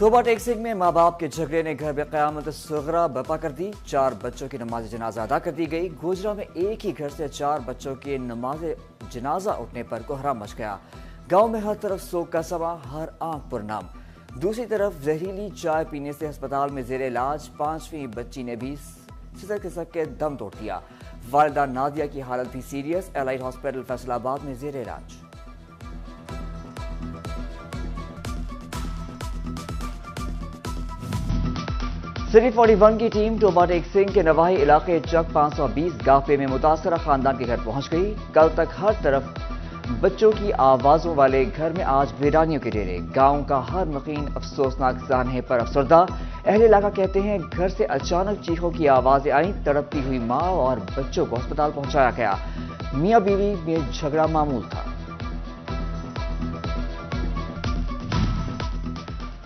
Toba टेक्सिंग में माँ बाप के झगड़े ने घर में क़यामत सुगरा बर्पा कर दी। 4 बच्चों की नमाज जनाजा अदा कर दी गई। गोजरा में एक ही घर से 4 बच्चों की नमाज जनाजा उठने पर कोहराम मच गया। गांव में हर तरफ सोग का समा, हर आंख पुरनाम। दूसरी तरफ जहरीली चाय पीने से अस्पताल में जेर इलाज 5वीं बच्ची ने भी सिसक खिसक के दम तोड़ दिया। वालिदा नादिया की हालत भी सीरियस, एलाइट हॉस्पिटल फैसलाबाद में जेर इलाज। सिटी 41 की टीम टोबा टेक्सिंग के नवाही इलाके चक 520 गाफे में मुतासरा खानदान के घर पहुंच गई। कल तक हर तरफ बच्चों की आवाजों वाले घर में आज वीरानियों के डेरे। गांव का हर मकीन अफसोसनाक सानहे पर अफसरदा। अहले इलाका कहते हैं घर से अचानक चीखों की आवाजें आईं। तड़पती हुई मां और बच्चों को अस्पताल पहुंचाया गया। मियां बीवी में झगड़ा मामूल था।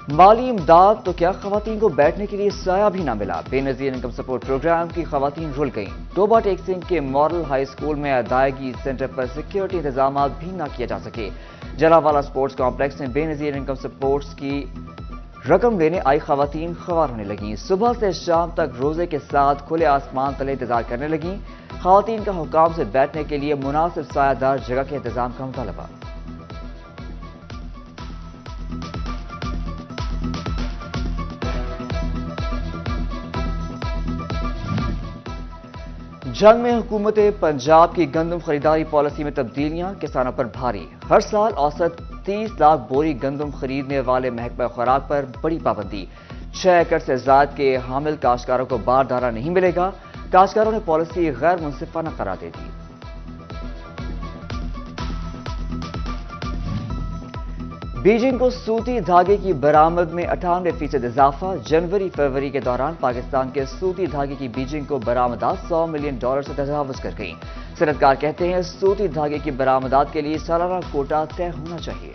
माली इमदाद तो क्या खवातीन को बैठने के लिए साया भी ना मिला। बेनजीर इनकम सपोर्ट प्रोग्राम की खवातीन रुल गईं। टोबा टेक्सिंग के मॉडल हाई स्कूल में अदायगी सेंटर पर सिक्योरिटी इंतजाम भी ना किया जा सके। जलावाला स्पोर्ट्स कॉम्प्लेक्स में बेनजीर इनकम सपोर्ट्स की रकम लेने आई खवातीन खवार होने लगी। सुबह से शाम तक रोजे के साथ खुले आसमान तले इंतजार करने लगी। खवातीन का हुकाम से बैठने के लिए मुनासिब सायादार जगह के इंतजाम का मुतालबा। जंग में हुकूमत पंजाब की गंदम खरीदारी पॉलिसी में तब्दीलियां, किसानों पर भारी। हर साल औसत 30 लाख बोरी गंदम खरीदने वाले महकमा खुराक पर बड़ी पाबंदी। 6 एकड़ से ज्यादा के हामिल काश्तकारों को बारदाना नहीं मिलेगा। काश्तकारों ने पॉलिसी गैर मुनसिफाना करार दे दी। बीजिंग को सूती धागे की बरामद में 98% इजाफा। जनवरी फरवरी के दौरान पाकिस्तान के सूती धागे की बीजिंग को बरामदात $100 मिलियन से तजावुज कर गई। सनतकार कहते हैं सूती धागे की बरामदात के लिए सालाना कोटा तय होना चाहिए।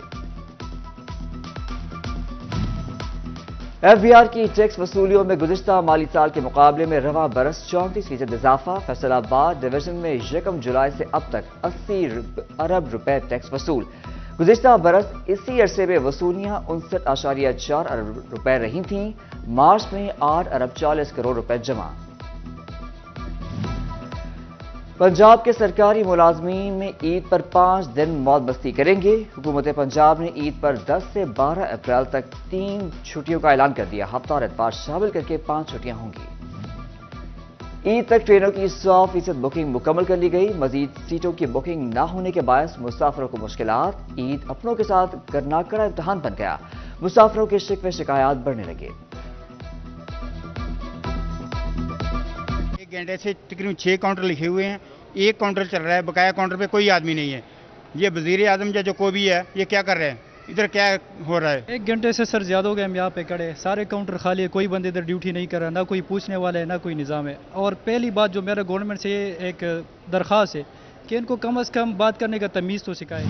FBR की टैक्स वसूलियों में गुज़िश्ता माली साल के मुकाबले में रवा बरस 34% इजाफा। फैसलाबाद डिवीजन में 1 जुलाई से अब तक 80 अरब रुपए टैक्स वसूल। गुज़िश्ता बरस इसी अरसे में वसूलियां 59.4 अरब रुपए रही थीं। मार्च में 8 अरब 40 करोड़ रुपए जमा। पंजाब के सरकारी मुलाजमीन में ईद पर 5 दिन मौज मस्ती करेंगे। हुकूमत पंजाब ने ईद पर 10 से 12 अप्रैल तक 3 छुट्टियों का ऐलान कर दिया। हफ्ता और इतवार शामिल करके 5 छुट्टियां होंगी। ईद तक ट्रेनों की 100% बुकिंग मुकम्मल कर ली गई। मजीद सीटों की बुकिंग न होने के बायस मुसाफिरों को मुश्किलात। ईद अपनों के साथ करना कड़ा इम्तहान बन गया। मुसाफिरों के शिकवे शिकायत बढ़ने लगे। 1 घंटे से तकरीबन 6 काउंटर लिखे हुए हैं। एक काउंटर चल रहा है, बकाया काउंटर पे कोई आदमी नहीं है। ये वजीर आजम या जो कोई भी है, ये क्या कर रहे हैं? इधर क्या हो रहा है? 1 घंटे से सर ज्यादा हो गए हम यहाँ पे खड़े। सारे काउंटर खाली है, कोई बंदे इधर ड्यूटी नहीं कर रहा, ना कोई पूछने वाला है, ना कोई निज़ाम है। और पहली बात जो मेरा गवर्नमेंट से ये एक दरख्वास्त है कि इनको कम से कम बात करने का तमीज़ तो सिखाए।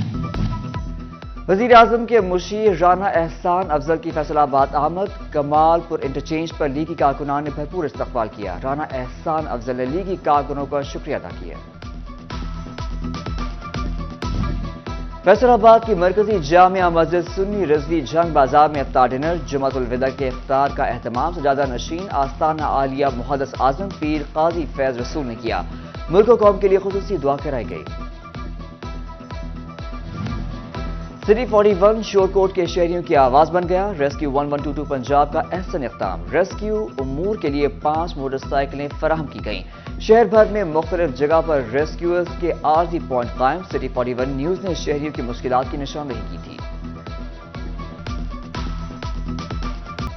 वज़ीर आज़म के मुशीर राना एहसान अफजल की फैसलाबाद आमद। कमालपुर इंटरचेंज पर लीगी कारकुनान ने भरपूर इस्तकबाल किया। राना एहसान अफजल ने लीगी कारकुनों का शुक्रिया अदा किया। फैसलाबाद की मरकजी जामिया मस्जिद सुन्नी रिजवी जंग बाजार में इफ्तार डिनर। जुमातुल विदा के इफ्तार का एहतमाम सजादा नशीन आस्ताना आलिया मुहद्दस आजम पीर काजी फैज रसूल ने किया। मुल्क और कौम के लिए खुसूसी दुआ कराई गई। सिटी 41 शोरकोट के शहरियों की आवाज बन गया। रेस्क्यू 1122 पंजाब का एहसन इक़दाम। रेस्क्यू उमूर के लिए 5 मोटरसाइकिलें फराहम की गईं। शहर भर में मुख्तलिफ जगह पर रेस्क्यूअर्स के आरजी पॉइंट कायम। सिटी 41 न्यूज ने शहरियों की मुश्किलात की निशानदेही की थी।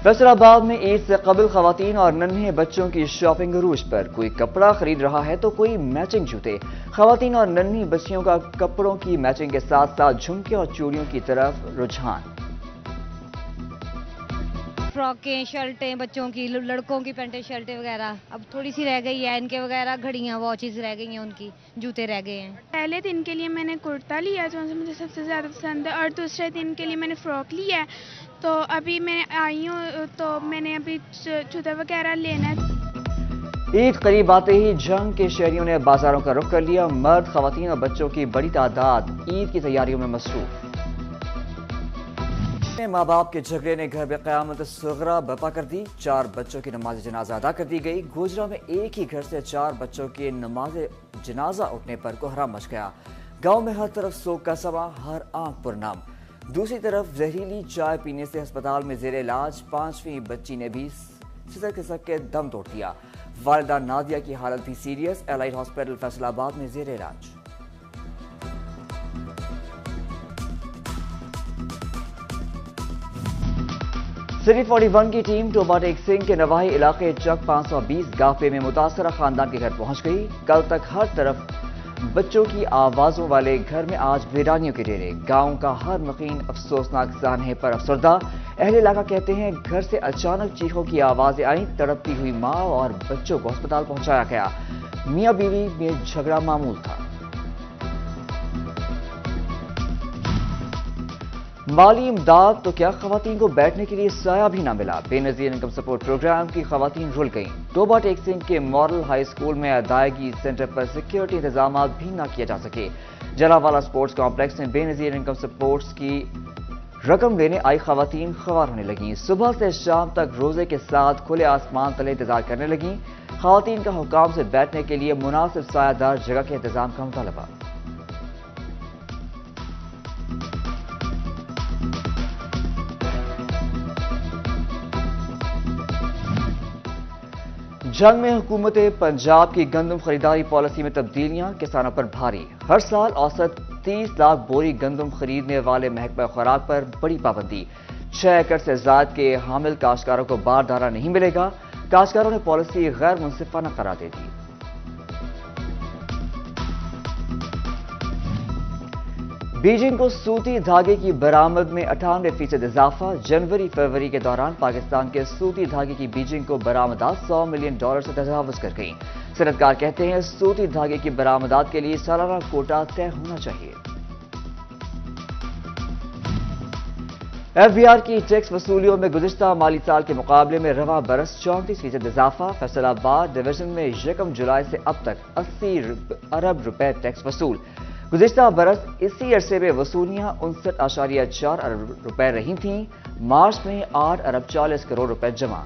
फैसलाबाद में ईद से कबल खवातीन और नन्हे बच्चों की शॉपिंग अरूज पर। कोई कपड़ा खरीद रहा है तो कोई मैचिंग जूते। खवातीन और नन्ही बच्चियों का कपड़ों की मैचिंग के साथ साथ झुमके और चूड़ियों की तरफ रुझान। फ्रॉकें, शर्टें बच्चों की, लड़कों की पैंटें शर्टें वगैरह अब थोड़ी सी रह गई है। इनके वगैरह घड़ियां, वॉचेस रह गई हैं, उनकी जूते रह गए हैं। पहले दिन के लिए मैंने कुर्ता लिया जो मुझे सबसे ज़्यादा पसंद है, और दूसरे दिन के लिए मैंने फ़्रॉक लिया है। तो अभी मैं आई हूँ तो मैंने अभी जूता वगैरह लेना है। ईद करीब आते ही जंग के शहरियों ने बाजारों का रुख कर लिया। मर्द, खवातीन और बच्चों की बड़ी तादाद ईद की तैयारियों में मसरूफ। माँ बाप के झगड़े ने घर में क़यामत सुगरा बर्पा कर दी। 4 बच्चों की नमाज जनाजा अदा कर दी गई। गोजरा में एक ही घर से 4 बच्चों की नमाज जनाजा उठने पर कोहराम मच गया। गांव में हर तरफ सोग का समा, हर आंख पुरनाम। दूसरी तरफ जहरीली चाय पीने से अस्पताल में जेर इलाज 5वीं बच्ची ने भी सिसक खिसक के दम तोड़ दिया। वालिदा नादिया की हालत भी सीरियस, एलाइट हॉस्पिटल फैसलाबाद में जेर इलाज। सिटी 41 की टीम टोबा टेक सिंह के नवाही इलाके चक 520 गाफे में मुतासरा खानदान के घर पहुंच गई। कल तक हर तरफ बच्चों की आवाजों वाले घर में आज वीरानियों के डेरे। गांव का हर मकीन अफसोसनाक सानहे पर अफसरदा। अहले इलाका कहते हैं घर से अचानक चीखों की आवाजें आईं। तड़पती हुई मां और बच्चों को अस्पताल पहुंचाया गया। मियां बीवी में झगड़ा मामूल था। माली इमदाद तो क्या खवातीन को बैठने के लिए साया भी ना मिला। बेनजीर इनकम सपोर्ट प्रोग्राम की खवातीन रुल गईं। टोबा टेक सिंह के मॉडल हाई स्कूल में अदायगी सेंटर पर सिक्योरिटी इंतजाम भी ना किए जा सके। जलावाला स्पोर्ट्स कॉम्प्लेक्स में बेनजीर इनकम सपोर्ट्स की रकम लेने आई खवातीन खवार होने लगी। सुबह से शाम तक रोजे के साथ खुले आसमान तले इंतजार करने लगी। खवातीन का हुकाम से बैठने के लिए मुनासिब सायादार जगह के इंतजाम का मुतालबा। जंग में हुकूमत पंजाब की गंदम खरीदारी पॉलिसी में तब्दीलियां, किसानों पर भारी। हर साल औसत 30 लाख बोरी गंदम खरीदने वाले महकमा खुराक पर बड़ी पाबंदी। 6 एकड़ से ज्यादा के हामिल काश्तकारों को बारदाना नहीं मिलेगा। काश्तकारों ने पॉलिसी गैर मुनसिफाना करार दे दी। बीजिंग को सूती धागे की बरामद में 98% इजाफा। जनवरी फरवरी के दौरान पाकिस्तान के सूती धागे की बीजिंग को बरामदात $100 मिलियन से तजावुज कर गई। सनतकार कहते हैं सूती धागे की बरामदात के लिए सालाना कोटा तय होना चाहिए। FBR की टैक्स वसूलियों में गुज़िश्ता माली साल के मुकाबले में रवा बरस 34% इजाफा। फैसलाबाद डिवीजन में 1 जुलाई से अब तक 80 अरब रुपए टैक्स वसूल। गुज़िश्ता बरस इसी अरसे में वसूलियां 59.4 अरब रुपए रही थीं। मार्च में 8 अरब 40 करोड़ रुपए जमा।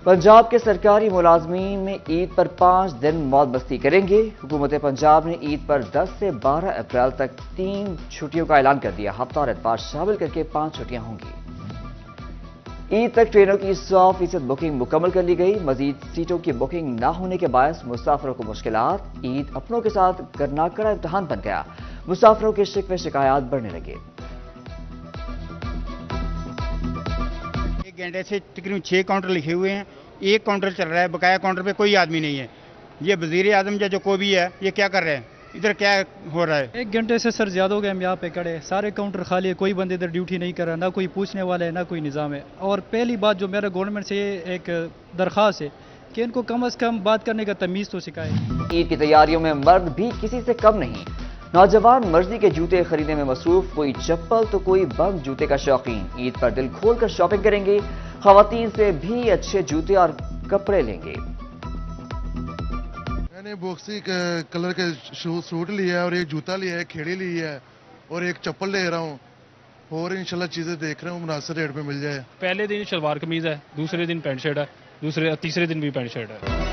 पंजाब के सरकारी मुलाजमीन में ईद पर 5 दिन मौज मस्ती करेंगे। हुकूमत पंजाब ने ईद पर 10 से 12 अप्रैल तक 3 छुट्टियों का ऐलान कर दिया। हफ्ता और इतवार शामिल करके 5 छुट्टियां होंगी। ईद तक ट्रेनों की 100% बुकिंग मुकम्मल कर ली गई। मजीद सीटों की बुकिंग न होने के बायस मुसाफिरों को मुश्किलात। ईद अपनों के साथ करना कड़ा इम्तहान बन गया। मुसाफिरों के शिकवे शिकायत बढ़ने लगे। 1 घंटे से तकरीबन 6 काउंटर लिखे हुए हैं। एक काउंटर चल रहा है, बकाया काउंटर पे कोई आदमी नहीं है। ये वजीर आजम जो कोई भी है, ये क्या कर रहे हैं, इधर क्या हो रहा है। 1 घंटे से सर ज़्यादा हो गए हम यहाँ पे खड़े। सारे काउंटर खाली है, कोई बंदे इधर ड्यूटी नहीं कर रहा, ना कोई पूछने वाला है ना कोई निज़ाम है। और पहली बात जो मेरा गवर्नमेंट से एक दरख्वास्त है कि इनको कम से कम बात करने का तमीज़ तो सिखाए। ईद की तैयारियों में मर्द भी किसी से कम नहीं। नौजवान मर्जी के जूते खरीदने में मसरूफ। कोई चप्पल तो कोई बंद जूते का शौकीन। ईद पर दिल खोल कर शॉपिंग करेंगे। खवातीन से भी अच्छे जूते और कपड़े लेंगे। मैंने बॉक्सी कलर के सूट लिया है और एक जूता लिया है, खेड़ी ली है और एक चप्पल ले रहा हूँ और इंशाल्लाह चीज़ें देख रहा हूँ मुनासिब रेट पे मिल जाए। पहले दिन शलवार कमीज है, दूसरे दिन पैंट शर्ट है, तीसरे दिन भी पैंट शर्ट है।